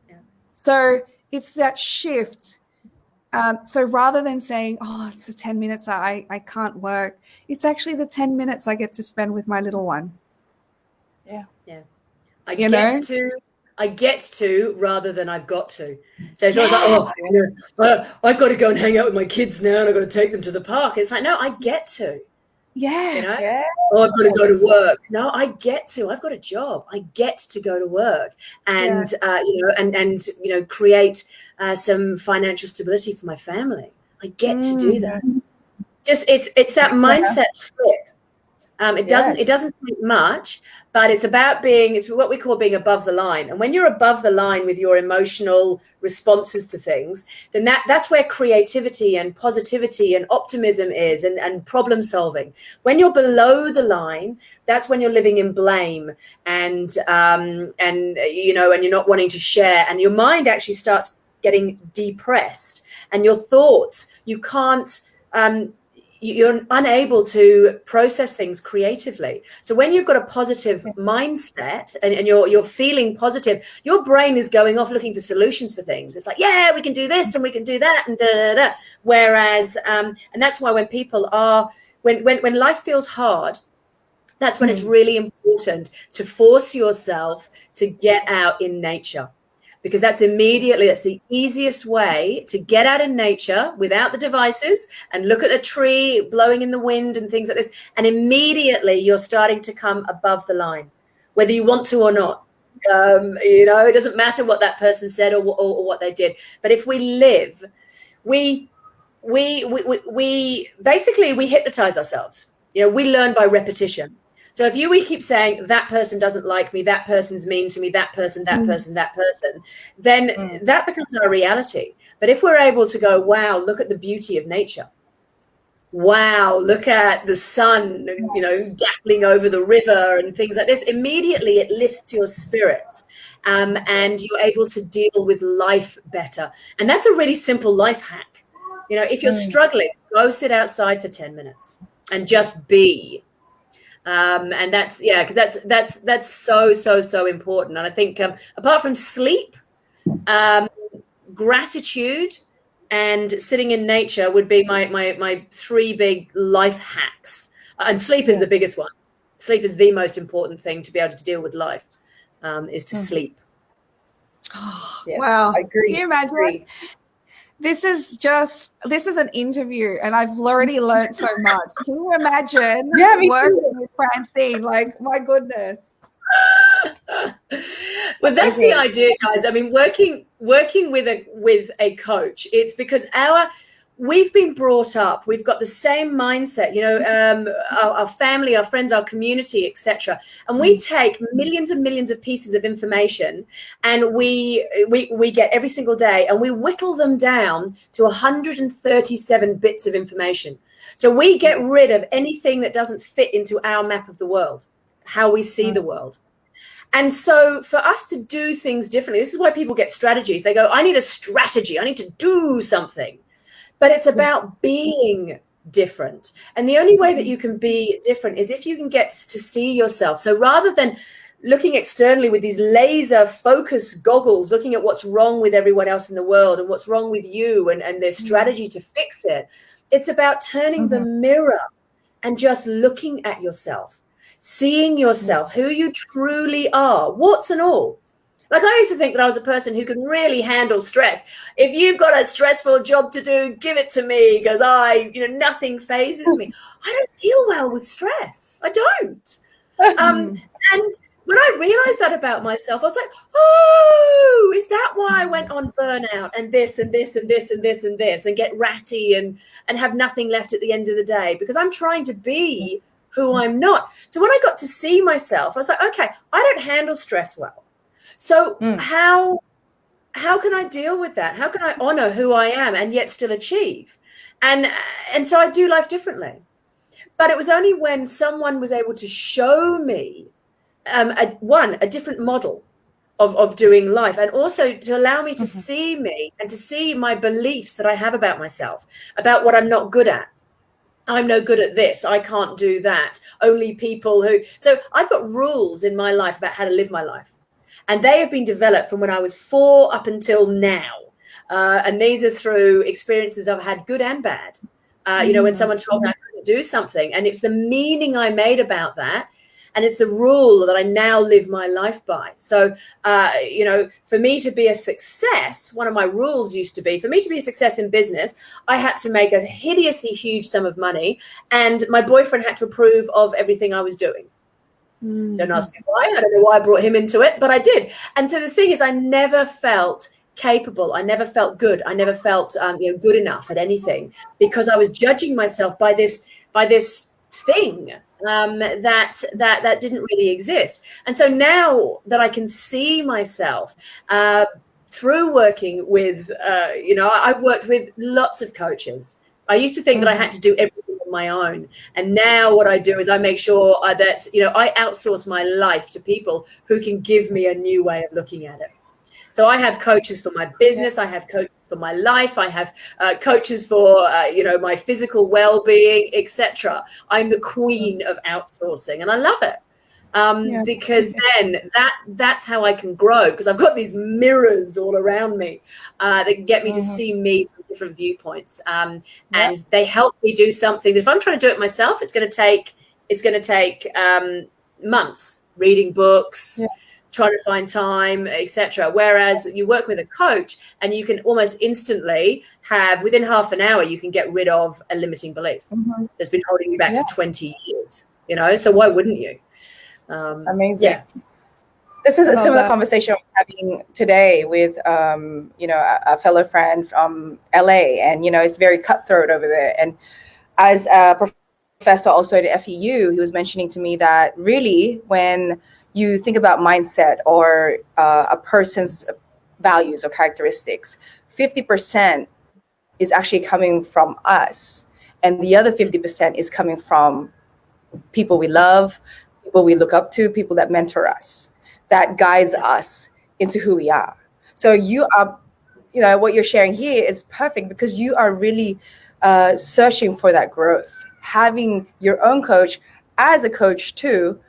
Speaker 3: Yeah.
Speaker 2: So it's that shift. So rather than saying, oh, it's the 10 minutes that I can't work, it's actually the 10 minutes I get to spend with my little one.
Speaker 1: Yeah.
Speaker 3: Yeah. I get to rather than I've got to. So it's always like, I've got to go and hang out with my kids now, and I've got to take them to the park. It's like, no, I get to.
Speaker 2: Yes.
Speaker 1: Yes.
Speaker 3: Oh, I've got to go to work. No, I get to. I've got a job. I get to go to work, and create some financial stability for my family. I get to do that. Just it's that mindset flip. It doesn't take much, but it's about it's what we call being above the line. And when you're above the line with your emotional responses to things, then that's where creativity and positivity and optimism is, and problem solving. When you're below the line, that's when you're living in blame and you're not wanting to share, and your mind actually starts getting depressed, and your thoughts, you can't, you're unable to process things creatively. So when you've got a positive mindset and you're feeling positive, your brain is going off looking for solutions for things. It's like, yeah, we can do this and we can do that and da da da. Whereas, and that's why when people are, when life feels hard, that's when it's really important to force yourself to get out in nature. Because that's the easiest way to get out in nature without the devices and look at a tree blowing in the wind and things like this. And immediately you're starting to come above the line, whether you want to or not. It doesn't matter what that person said or what they did. But if we live, we basically hypnotize ourselves. We learn by repetition. So if we keep saying that person doesn't like me, that person's mean to me, that person, then that becomes our reality. But if we're able to go, wow, look at the beauty of nature. Wow, look at the sun, dappling over the river and things like this. Immediately it lifts your spirits, and you're able to deal with life better. And that's a really simple life hack. If you're struggling, go sit outside for 10 minutes and just be. And that's because that's so important. And I think apart from sleep, gratitude and sitting in nature would be my three big life hacks. And sleep is the biggest one. Sleep is the most important thing to be able to deal with life, is to sleep.
Speaker 2: Oh, wow.
Speaker 1: I agree.
Speaker 2: Can you imagine? This is an interview, and I've already learned so much. Can you imagine working with Francine? Like, my goodness.
Speaker 3: Well, that's the idea, guys. I mean, working with a coach, it's because we've been brought up, we've got the same mindset, our family, our friends, our community, etc. And we take millions and millions of pieces of information, and we get every single day, and we whittle them down to 137 bits of information. So we get rid of anything that doesn't fit into our map of the world, how we see the world. And so for us to do things differently, this is why people get strategies. They go, I need a strategy. I need to do something. But it's about being different. And the only way that you can be different is if you can get to see yourself. So rather than looking externally with these laser focus goggles, looking at what's wrong with everyone else in the world and what's wrong with you and their strategy to fix it, it's about turning the mirror and just looking at yourself, seeing yourself, who you truly are, warts and all. Like, I used to think that I was a person who can really handle stress. If you've got a stressful job to do, give it to me, because nothing phases me. I don't deal well with stress. I don't. And when I realized that about myself, I was like, oh, is that why I went on burnout and this and this and this and this and this and get ratty and have nothing left at the end of the day? Because I'm trying to be who I'm not. So when I got to see myself, I was like, okay, I don't handle stress well. So how can I deal with that? How can I honor who I am and yet still achieve? And so I do life differently. But it was only when someone was able to show me a different model of doing life, and also to allow me to see me and to see my beliefs that I have about myself, about what I'm not good at. I'm no good at this. I can't do that. Only people who. So I've got rules in my life about how to live my life. And they have been developed from when I was 4 up until now. And these are through experiences I've had, good and bad. When someone told me I couldn't do something, and it's the meaning I made about that. And it's the rule that I now live my life by. So, for me to be a success, one of my rules used to be, for me to be a success in business, I had to make a hideously huge sum of money. And my boyfriend had to approve of everything I was doing. Don't ask me why. I don't know why I brought him into it, but I did. And so the thing is, I never felt capable. I never felt good. I never felt good enough at anything, because I was judging myself by this thing. that didn't really exist. And so now that I can see myself through working with, I've worked with lots of coaches. I used to think that I had to do everything on my own. And now what I do is I make sure that, I outsource my life to people who can give me a new way of looking at it. So I have coaches for my business. I have coaches for my life. I have coaches for, my physical well-being, etc. I'm the queen of outsourcing, and I love it. Because then that's how I can grow, because I've got these mirrors all around me that get me to see me from different viewpoints, and they help me do something that if I'm trying to do it myself, it's going to take months, reading books, trying to find time, etc. Whereas you work with a coach and you can almost instantly have, within half an hour, you can get rid of a limiting belief that's been holding you back for 20 years, so why wouldn't you?
Speaker 1: Amazing. Yeah. This is a similar conversation I'm having today with, a fellow friend from LA, and, it's very cutthroat over there. And as a professor also at FEU, he was mentioning to me that really when you think about mindset or a person's values or characteristics, 50% is actually coming from us. And the other 50% is coming from people we love, people we look up to, people that mentor us, that guides us into who we are. So you are, what you're sharing here is perfect, because you are really searching for that growth, having your own coach as a coach too.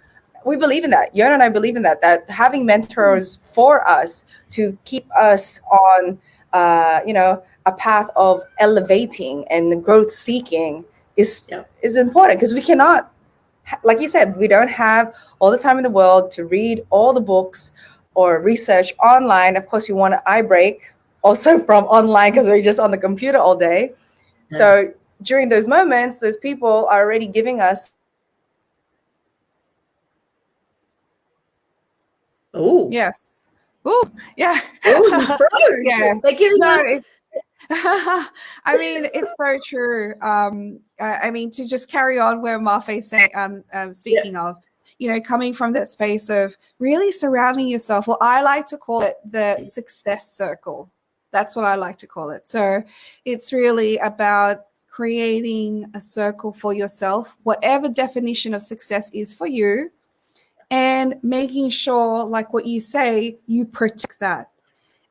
Speaker 1: We believe in that. Yon and I believe in that having mentors for us to keep us on, a path of elevating and growth seeking is important, because we cannot, like you said, we don't have all the time in the world to read all the books or research online. Of course, we want an eye break also from online, because we're just on the computer all day. Yeah. So during those moments, those people are already giving us.
Speaker 2: Oh yes. Oh yeah.
Speaker 3: Oh, yeah. They're giving us.
Speaker 2: I mean, it's so true. I mean, to just carry on where Mafe's saying, speaking of, coming from that space of really surrounding yourself. Well, I like to call it the success circle. That's what I like to call it. So it's really about creating a circle for yourself, whatever definition of success is for you, and making sure, like what you say, you protect that.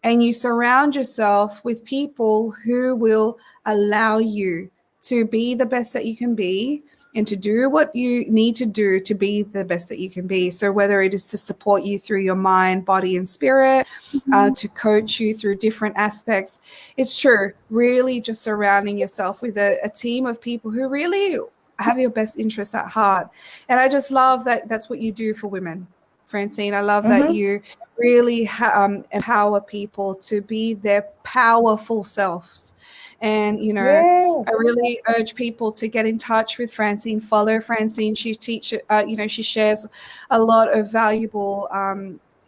Speaker 2: And you surround yourself with people who will allow you to be the best that you can be and to do what you need to do to be the best that you can be. So whether it is to support you through your mind, body, and spirit, to coach you through different aspects, it's true. Really just surrounding yourself with a team of people who really have your best interests at heart. And I just love that that's what you do for women, Francine. I love that you really empower people to be their powerful selves. And, I really urge people to get in touch with Francine, follow Francine. She she shares a lot of valuable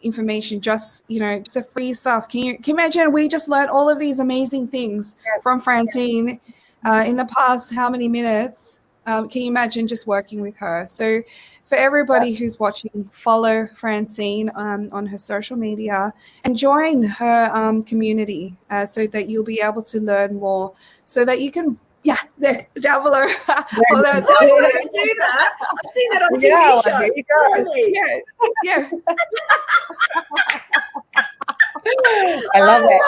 Speaker 2: information, just the free stuff. Can you imagine? We just learned all of these amazing things from Francine in the past, how many minutes? Can you imagine just working with her? So for everybody who's watching, follow Francine on her social media and join her community so that you'll be able to learn more, so that you can, there, down below.
Speaker 3: Do that. I've seen that on TV show.
Speaker 1: There you go.
Speaker 2: Yeah.
Speaker 1: I love it.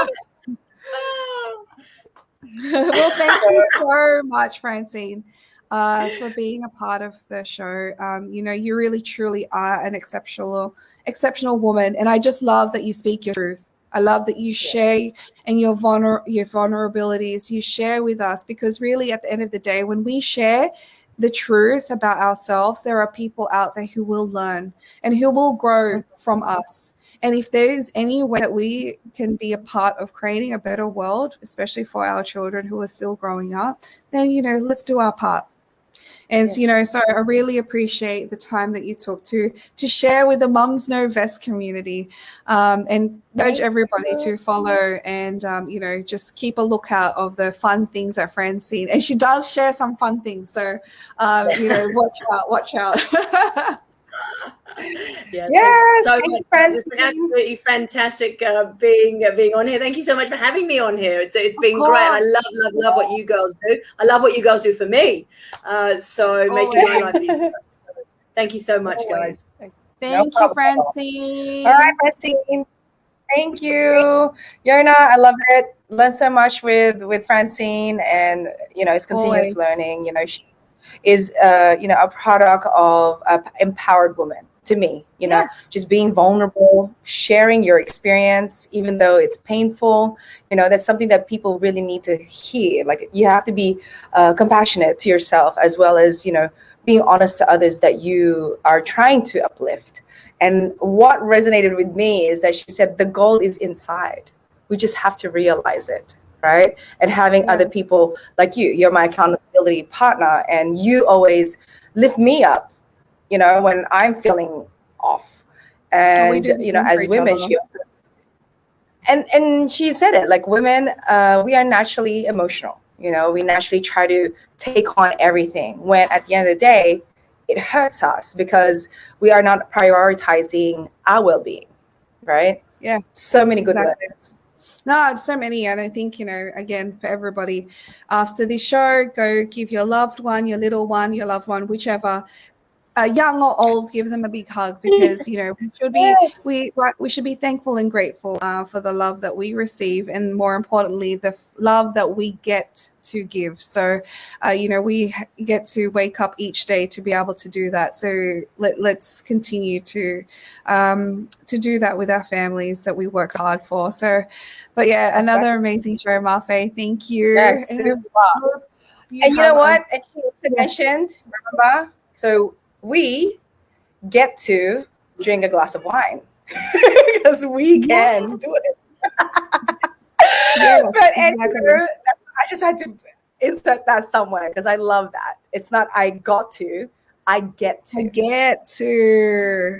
Speaker 2: Well, thank you so much, Francine, for being a part of the show. You really truly are an exceptional woman, and I just love that you speak your truth. I love that you share and your vulnerabilities you share with us, because really at the end of the day, when we share the truth about ourselves, there are people out there who will learn and who will grow from us. And if there's any way that we can be a part of creating a better world, especially for our children who are still growing up, then let's do our part. And
Speaker 1: Yes.
Speaker 2: you know, so I really appreciate the time that you took to share with the Mums Know Best community, and urge everybody to follow and you know, just keep a lookout of the fun things that Francine, and she does share some fun things. So you know, watch out.
Speaker 3: Yeah,
Speaker 1: Yes,
Speaker 3: thanks so
Speaker 1: thank
Speaker 3: much.
Speaker 1: you,
Speaker 3: It's been
Speaker 1: Francine.
Speaker 3: absolutely fantastic being on here. Thank you so much for having me on here. It's been great, and I love what you girls do. I love what you girls do for me. So making my life easier. Thank you so much,
Speaker 1: Always.
Speaker 3: guys.
Speaker 1: No
Speaker 2: Thank you,
Speaker 1: problem at all.
Speaker 2: Francine.
Speaker 1: All right, Francine. Thank you, Yerna. I love it. Learn so much with Francine, and you know, it's continuous
Speaker 2: Always.
Speaker 1: learning. You know, she is you know, a product of an empowered woman. To me, you know, just being vulnerable, sharing your experience, even though it's painful. You know, that's something that people really need to hear. Like, you have to be compassionate to yourself, as well as, you know, being honest to others that you are trying to uplift. And what resonated with me is that she said the goal is inside. We just have to realize it, right? And having other people like you're my accountability partner, and you always lift me up, you know, when I'm feeling off.
Speaker 2: And we
Speaker 1: And,
Speaker 2: do the
Speaker 1: you know,
Speaker 2: same for
Speaker 1: as
Speaker 2: each
Speaker 1: women,
Speaker 2: other.
Speaker 1: she also, and she said it, like, women, we are naturally emotional. You know, we naturally try to take on everything, when at the end of the day, it hurts us because we are not prioritizing our well-being, right?
Speaker 2: Yeah,
Speaker 1: So many good
Speaker 2: exactly.
Speaker 1: learnings.
Speaker 2: No, it's so many. And I think, you know, again, for everybody, after this show, go give your loved one, your little one, your loved one, whichever, young or old, give them a big hug, because you know,
Speaker 1: Yes.
Speaker 2: we should be thankful and grateful for the love that we receive, and more importantly, the love that we get to give. So you know, we get to wake up each day to be able to do that. So let's continue to do that with our families that we work hard for. So, but yeah, another amazing show, Mafe. Thank you.
Speaker 1: Yes.
Speaker 2: And
Speaker 1: And you know what? And she also
Speaker 2: Yes.
Speaker 1: mentioned, remember? So we get to drink a glass of wine because we can do it.
Speaker 2: Yes,
Speaker 1: But
Speaker 2: exactly.
Speaker 1: anyway, I just had to insert that somewhere because I love that. It's not I got to, I get
Speaker 2: I
Speaker 1: to.
Speaker 2: get to.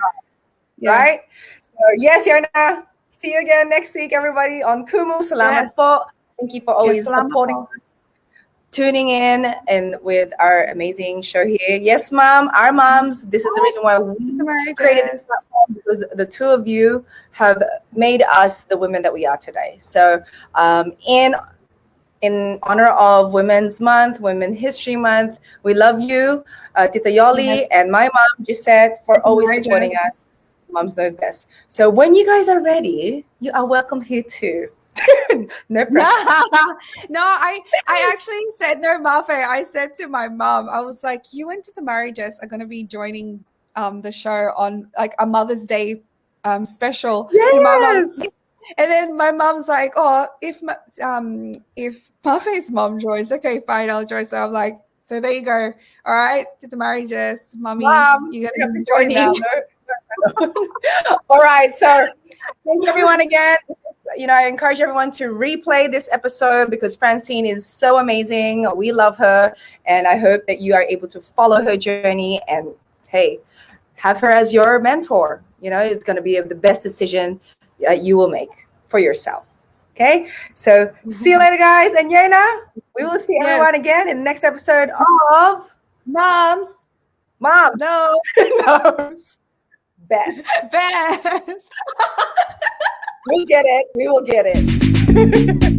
Speaker 2: Yeah.
Speaker 1: Right? So yes, Yarna. See you again next week, everybody, on Kumu. Salamat
Speaker 2: Yes.
Speaker 1: po. Thank you for always
Speaker 2: Yes, salamat
Speaker 1: supporting
Speaker 2: po.
Speaker 1: us, tuning in, and with our amazing show here. Yes, mom, our moms. This is the reason why we created this platform, because the two of you have made us the women that we are today. So, in honor of Women's Month, Women History Month, we love you, Tita Yoli,
Speaker 2: Yes.
Speaker 1: and my mom, Gisette, for always
Speaker 2: Hi,
Speaker 1: supporting
Speaker 2: Jess.
Speaker 1: us. Moms know best. So when you guys are ready, you are welcome here too. No pressure.
Speaker 2: No, I actually said no, Mafe. I said to my mom, I was like, you and Tita Mary Jess are going to be joining the show on like a Mother's Day special. And my mom,
Speaker 1: Yes.
Speaker 2: and then my mom's like, oh, if Mafe's mom joins, okay, fine, I'll join. So I'm like, so there you go. All right, Tita Mary Jess, mommy,
Speaker 1: Mom,
Speaker 2: you're
Speaker 1: you
Speaker 2: going
Speaker 1: have
Speaker 2: to
Speaker 1: to
Speaker 2: be
Speaker 1: join now.
Speaker 2: joining.
Speaker 1: No. All right. So thank you everyone again. You know, I encourage everyone to replay this episode because Francine is so amazing. We love her. And I hope that you are able to follow her journey and, hey, have her as your mentor. You know, it's going to be the best decision you will make for yourself. Okay. So see you later, guys. And Yerna, we will see
Speaker 2: Yes.
Speaker 1: everyone again in the next episode of
Speaker 2: Moms.
Speaker 1: Mom
Speaker 2: No.
Speaker 1: Knows Best.
Speaker 2: Best.
Speaker 1: We'll get it. We will get it.